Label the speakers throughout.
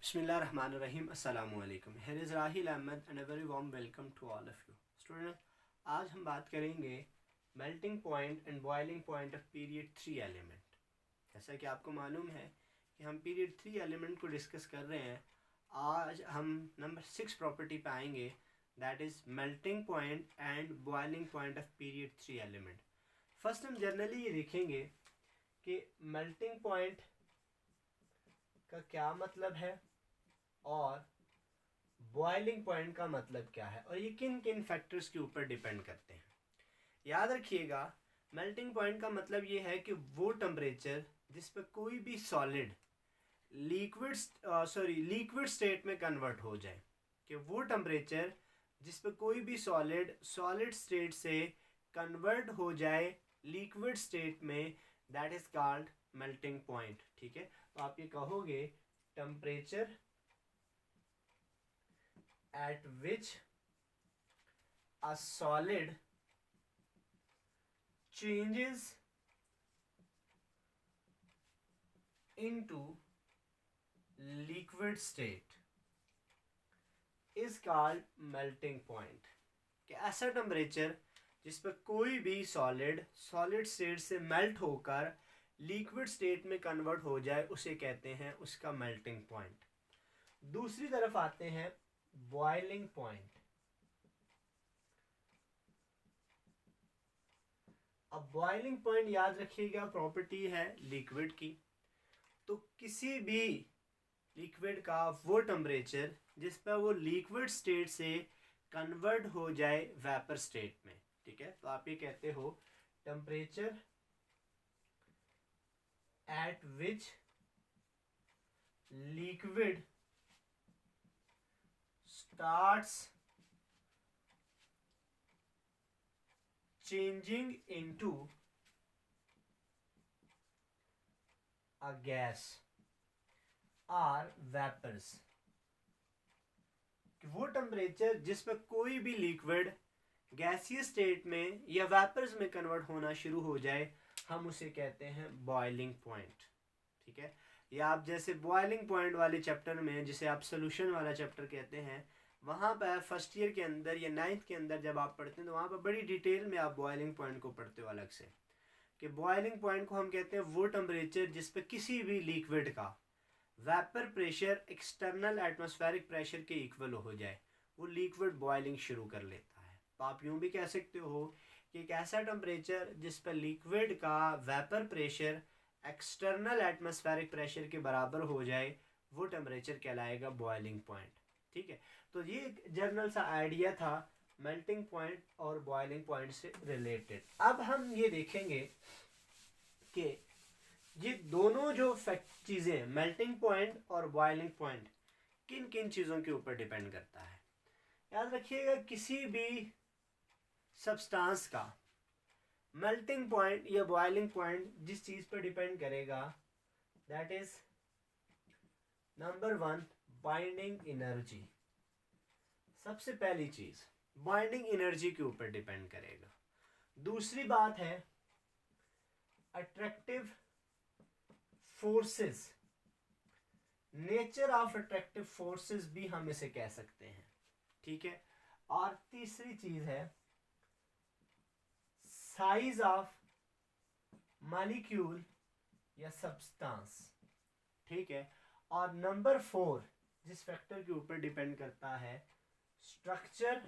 Speaker 1: बिस्मिल्लाहिर्रहमानिर्रहीम अस्सलामु अलैकुम। Here is Rahil Ahmed and a very warm welcome to all of you. Student, आज हम बात करेंगे melting point and boiling point of period 3 element. जैसा कि आपको मालूम है कि हम पीरियड 3 एलिमेंट को डिस्कस कर रहे हैं। आज हम नंबर 6 प्रॉपर्टी पे आएंगे, that is melting point and boiling point of period 3 element. First हम जनरली ये देखेंगे कि मेल्टिंग पॉइंट का क्या मतलब है और बॉइलिंग पॉइंट का मतलब क्या है और ये किन किन फैक्टर्स के ऊपर डिपेंड करते हैं। याद रखिएगा, मेल्टिंग पॉइंट का मतलब ये है कि वो टेम्परेचर जिस पर कोई भी सॉलिड लिक्विड स्टेट में कन्वर्ट हो जाए, कि वो टेम्परेचर जिस पर कोई भी सॉलिड स्टेट से कन्वर्ट हो जाए लिक्विड स्टेट में, that is called melting point. ठीक है, तो आप ये कहोगे temperature at which a solid changes into liquid state is called melting point। कि ऐसा टेम्परेचर जिस पर कोई भी सॉलिड स्टेट से मेल्ट होकर लिक्विड स्टेट में कन्वर्ट हो जाए उसे कहते हैं उसका मेल्टिंग पॉइंट। दूसरी तरफ आते हैं बॉइलिंग पॉइंट। अब बॉइलिंग पॉइंट याद रखिएगा प्रॉपर्टी है लिक्विड की। तो किसी भी लिक्विड का वो टेम्परेचर जिस पर वो लिक्विड स्टेट से कन्वर्ट हो जाए वेपर स्टेट में। ठीक है, तो आप ये कहते हो temperature at which liquid starts changing into a gas or vapors। कि वो टेम्परेचर जिस पर कोई भी लिक्विड गैसीय स्टेट में या वेपर्स में कन्वर्ट होना शुरू हो जाए, हम उसे कहते हैं बॉइलिंग पॉइंट। ठीक है, या आप जैसे बॉइलिंग पॉइंट वाले चैप्टर में, जिसे आप सोल्यूशन वाला चैप्टर कहते हैं, वहाँ पर फर्स्ट ईयर के अंदर या 9th के अंदर जब आप पढ़ते हैं तो वहाँ पर बड़ी डिटेल में आप बॉइलिंग पॉइंट को पढ़ते हो अलग से। कि बॉइलिंग पॉइंट को हम कहते हैं वो टेम्परेचर जिस पर किसी भी लिक्विड का vapour pressure external atmospheric pressure के इक्वल हो जाए, वो लिक्विड बॉइलिंग शुरू कर लेता है। तो आप यूँ भी कह सकते हो कि एक ऐसा टेम्परेचर जिस पर लिक्विड का vapour pressure external atmospheric pressure के बराबर हो जाए, वो टेम्परेचर कहलाएगा बॉइलिंग पॉइंट। ठीक है, तो ये एक जनरल सा आइडिया था मेल्टिंग पॉइंट और बॉइलिंग पॉइंट से रिलेटेड। अब हम ये देखेंगे कि ये दोनों जो चीज़ें मेल्टिंग पॉइंट और बॉइलिंग पॉइंट किन किन चीज़ों के ऊपर डिपेंड करता है। याद रखिएगा, किसी भी सब्सटेंस का मेल्टिंग पॉइंट या बॉइलिंग पॉइंट जिस चीज़ पर डिपेंड करेगा, that is number 1 binding energy. सबसे पहली चीज़ बाइंडिंग एनर्जी के ऊपर डिपेंड करेगा। दूसरी बात है attractive forces, nature of attractive forces भी हम इसे कह सकते हैं। ठीक है, और तीसरी चीज़ है साइज ऑफ मॉलिक्यूल या सब्सटेंस। ठीक है, और नंबर 4 जिस फैक्टर के ऊपर डिपेंड करता है स्ट्रक्चर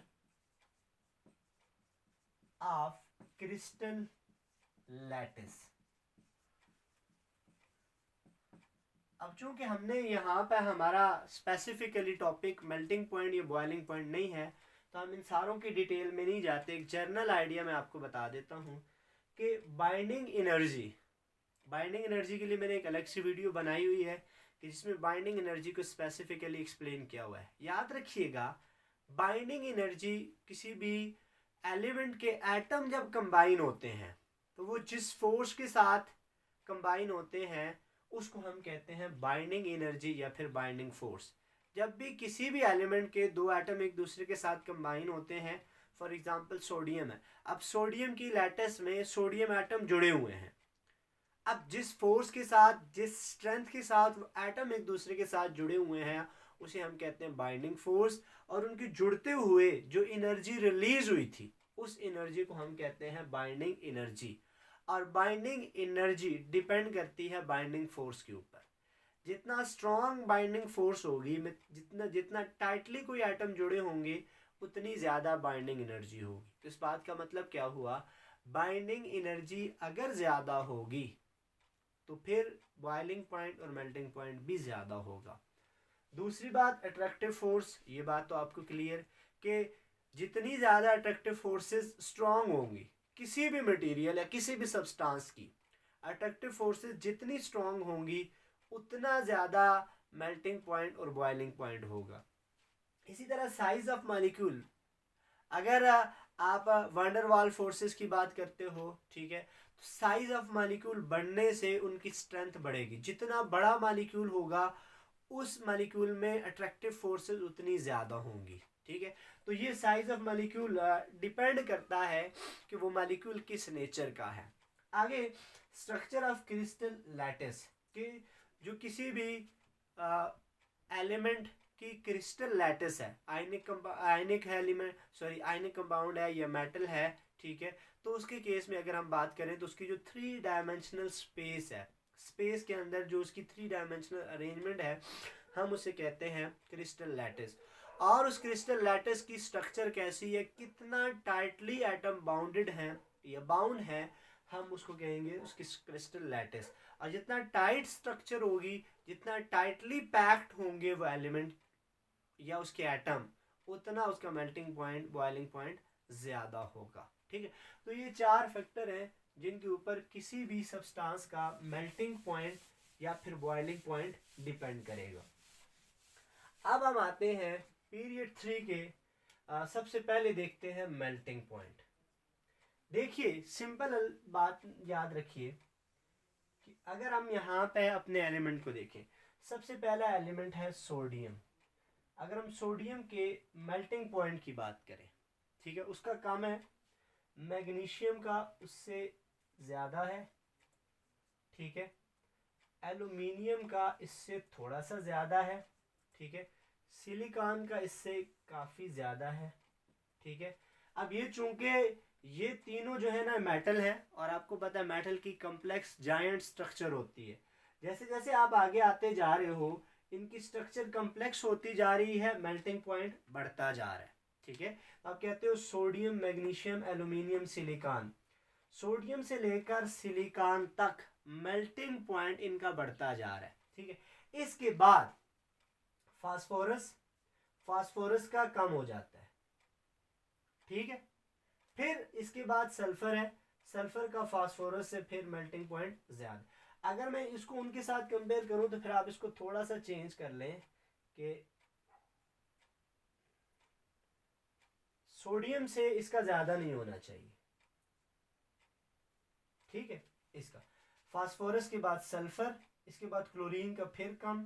Speaker 1: ऑफ क्रिस्टल लैटिस। अब चूंकि हमने यहाँ पे हमारा स्पेसिफिकली टॉपिक मेल्टिंग पॉइंट या बॉइलिंग पॉइंट नहीं है, तो हम इन सारों की डिटेल में नहीं जाते। एक जनरल आइडिया मैं आपको बता देता हूँ कि बाइंडिंग एनर्जी के लिए मैंने एक अलग सी वीडियो बनाई हुई है कि जिसमें बाइंडिंग एनर्जी को स्पेसिफिकली एक्सप्लेन किया हुआ है। याद रखिएगा, बाइंडिंग एनर्जी किसी भी एलिमेंट के एटम जब कंबाइन होते हैं तो वो जिस फोर्स के साथ कंबाइन होते हैं उसको हम कहते हैं बाइंडिंग एनर्जी या फिर बाइंडिंग फोर्स। जब भी किसी भी एलिमेंट के दो एटम एक दूसरे के साथ कंबाइन होते हैं, फॉर एग्जांपल सोडियम है, अब सोडियम की लैटिस में सोडियम एटम जुड़े हुए हैं, अब जिस फोर्स के साथ, जिस स्ट्रेंथ के साथ एटम एक दूसरे के साथ जुड़े हुए हैं उसे हम कहते हैं बाइंडिंग फोर्स, और उनके जुड़ते हुए जो एनर्जी रिलीज हुई थी उस एनर्जी को हम कहते हैं बाइंडिंग एनर्जी। और बाइंडिंग एनर्जी डिपेंड करती है बाइंडिंग फोर्स के ऊपर। जितना स्ट्रॉन्ग बाइंडिंग फोर्स होगी, जितना जितना टाइटली कोई एटम जुड़े होंगे उतनी ज़्यादा बाइंडिंग एनर्जी होगी। तो इस बात का मतलब क्या हुआ, बाइंडिंग एनर्जी अगर ज़्यादा होगी तो फिर बॉइलिंग पॉइंट और मेल्टिंग पॉइंट भी ज़्यादा होगा। दूसरी बात अट्रैक्टिव फोर्स, ये बात तो आपको क्लियर कि जितनी ज़्यादा अट्रैक्टिव फोर्सेस स्ट्रॉन्ग होंगी किसी भी मटेरियल या किसी भी सब्सटेंस की, अट्रैक्टिव फोर्सेस जितनी स्ट्रॉन्ग होंगी उतना ज़्यादा मेल्टिंग पॉइंट और बॉइलिंग पॉइंट होगा। इसी तरह साइज ऑफ मॉलिक्यूल, अगर आप वंडरवाल फोर्सेस की बात करते हो, ठीक है, तो साइज ऑफ मॉलिक्यूल बढ़ने से उनकी स्ट्रेंथ बढ़ेगी। जितना बड़ा मॉलिक्यूल होगा उस मॉलिक्यूल में अट्रैक्टिव फोर्सेस उतनी ज़्यादा होंगी। ठीक है, तो ये साइज ऑफ मॉलिक्यूल डिपेंड करता है कि वो मॉलिक्यूल किस नेचर का है। आगे स्ट्रक्चर ऑफ क्रिस्टल लैटिस, कि जो किसी भी एलिमेंट की क्रिस्टल लैटिस है, आयनिक एलिमेंट आयनिक कंपाउंड है या मेटल है, ठीक है, तो उसके केस में अगर हम बात करें तो उसकी जो 3 डायमेंशनल स्पेस है, स्पेस के अंदर जो उसकी 3 डायमेंशनल अरेंजमेंट है, हम उसे कहते हैं क्रिस्टल लैटिस। और उस क्रिस्टल लैटिस की स्ट्रक्चर कैसी है, कितना टाइटली एटम बाउंडेड है या बाउंड है, हम उसको कहेंगे उसकी क्रिस्टल लैटिस। और जितना टाइट स्ट्रक्चर होगी, जितना टाइटली पैक्ड होंगे वो एलिमेंट या उसके एटम, उतना उसका मेल्टिंग पॉइंट बॉइलिंग पॉइंट ज़्यादा होगा। ठीक है, तो ये 4 फैक्टर हैं जिनके ऊपर किसी भी सब्सटेंस का मेल्टिंग पॉइंट या फिर बॉइलिंग पॉइंट डिपेंड करेगा। अब हम आते हैं पीरियड 3 के सबसे पहले देखते हैं मेल्टिंग पॉइंट। देखिए सिंपल बात याद रखिए कि अगर हम यहाँ पे अपने एलिमेंट को देखें, सबसे पहला एलिमेंट है सोडियम। अगर हम सोडियम के मेल्टिंग पॉइंट की बात करें, ठीक है, उसका कम है, मैग्नीशियम का उससे ज़्यादा है, ठीक है, एल्यूमिनियम का इससे थोड़ा सा ज़्यादा है, ठीक है, सिलिकॉन का इससे काफ़ी ज़्यादा है, ठीक है। अब ये चूंकि ये तीनों जो है ना मेटल है, और आपको पता है मेटल की कम्प्लेक्स जायंट स्ट्रक्चर होती है, जैसे जैसे आप आगे आते जा रहे हो इनकी स्ट्रक्चर कम्प्लेक्स होती जा रही है, मेल्टिंग पॉइंट बढ़ता जा रहा है। ठीक है, आप कहते हो sodium magnesium aluminium silicon, sodium से लेकर सिलिकॉन तक मेल्टिंग पॉइंट इनका बढ़ता जा रहा है। ठीक है, इसके बाद फास्फोरस, फास्फोरस का कम हो जाता है, ठीक है, फिर इसके बाद सल्फर है, सल्फर का फास्फोरस से फिर मेल्टिंग पॉइंट ज्यादा। अगर मैं इसको उनके साथ कंपेयर करूं तो फिर आप इसको थोड़ा सा चेंज कर लें कि सोडियम से इसका ज्यादा नहीं होना चाहिए, ठीक है, इसका फास्फोरस के बाद सल्फर, इसके बाद क्लोरीन का फिर कम,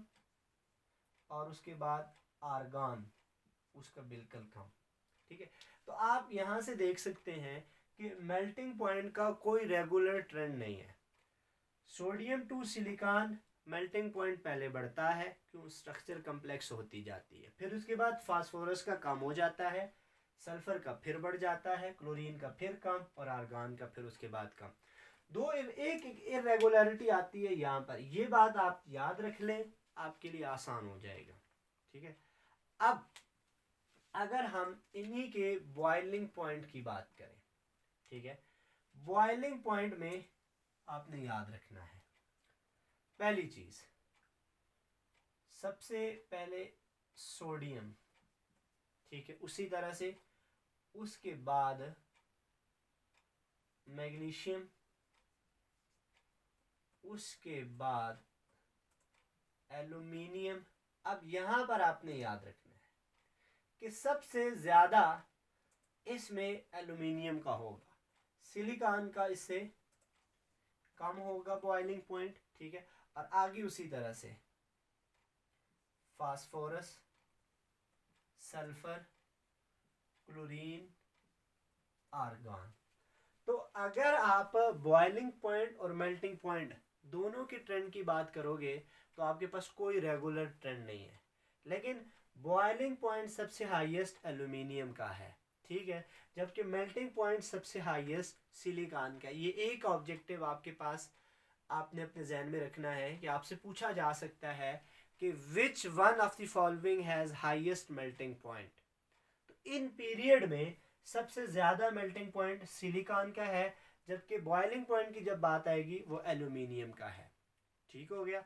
Speaker 1: और उसके बाद आर्गन उसका बिल्कुल कम। ठीक है, तो आप यहां से देख सकते हैं कि मेल्टिंग पॉइंट का कोई रेगुलर ट्रेंड नहीं है। Sodium to silicon melting point पहले बढ़ता है, क्यों, स्ट्रक्चर कम्प्लेक्स होती जाती है, फिर उसके बाद फास्फोरस का कम हो जाता है, सल्फर का फिर बढ़ जाता है, क्लोरीन का फिर कम, और आर्गन का फिर उसके बाद कम। दो एक इरेगुलरिटी आती है यहाँ पर, ये बात आप याद रख लें, आपके लिए आसान हो जाएगा। ठीक है, अब अगर हम इन्हीं के बॉइलिंग पॉइंट की बात करें, ठीक है, बॉइलिंग पॉइंट में आपने याद रखना है पहली चीज, सबसे पहले सोडियम, ठीक है, उसी तरह से उसके बाद मैग्नीशियम, उसके बाद एल्यूमिनियम। अब यहां पर आपने याद रखना है कि सबसे ज्यादा इसमें एल्यूमिनियम का होगा, सिलिकॉन का इससे कम होगा बॉइलिंग पॉइंट, ठीक है, और आगे उसी तरह से फास्फोरस, सल्फर, क्लोरीन, आर्गन। तो अगर आप बॉइलिंग पॉइंट और मेल्टिंग पॉइंट दोनों के ट्रेंड की बात करोगे तो आपके पास कोई रेगुलर ट्रेंड नहीं है, लेकिन बॉइलिंग पॉइंट सबसे हाईएस्ट एल्यूमिनियम का है, ठीक है, जबकि मेल्टिंग पॉइंट सबसे हाईएस्ट सिलिकॉन का है। ये एक ऑब्जेक्टिव आपके पास आपने अपने जहन में रखना है कि आपसे पूछा जा सकता है कि which one of the following has highest melting point. तो इन पीरियड में सबसे ज़्यादा मेल्टिंग पॉइंट सिलिकॉन का है, जबकि बॉइलिंग पॉइंट की जब बात आएगी वो एल्यूमिनियम का है। ठीक हो गया।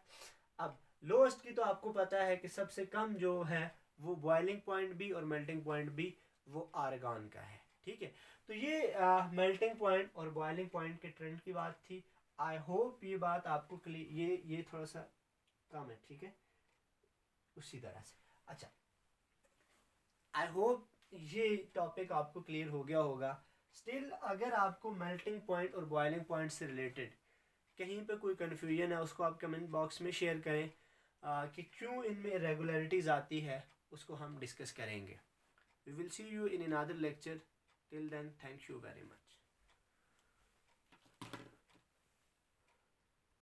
Speaker 1: अब लोएस्ट की तो आपको पता है कि सबसे कम जो है वो बॉइलिंग पॉइंट भी और मेल्टिंग पॉइंट भी वो आर्गन का है। ठीक है, तो ये मेल्टिंग पॉइंट और बॉइलिंग पॉइंट के ट्रेंड की बात थी। आई होप ये बात आपको क्लियर, ये थोड़ा सा कम है, ठीक है, उसी तरह से। अच्छा, आई होप ये टॉपिक आपको क्लियर हो गया होगा। स्टिल अगर आपको मेल्टिंग पॉइंट और बॉइलिंग पॉइंट से रिलेटेड कहीं पे कोई कन्फ्यूजन है उसको आप कमेंट बॉक्स में शेयर करें, कि क्यों इनमें इरेगुलरिटीज़ आती है, उसको हम डिस्कस करेंगे। We will see you in another lecture. Till then, thank you very much.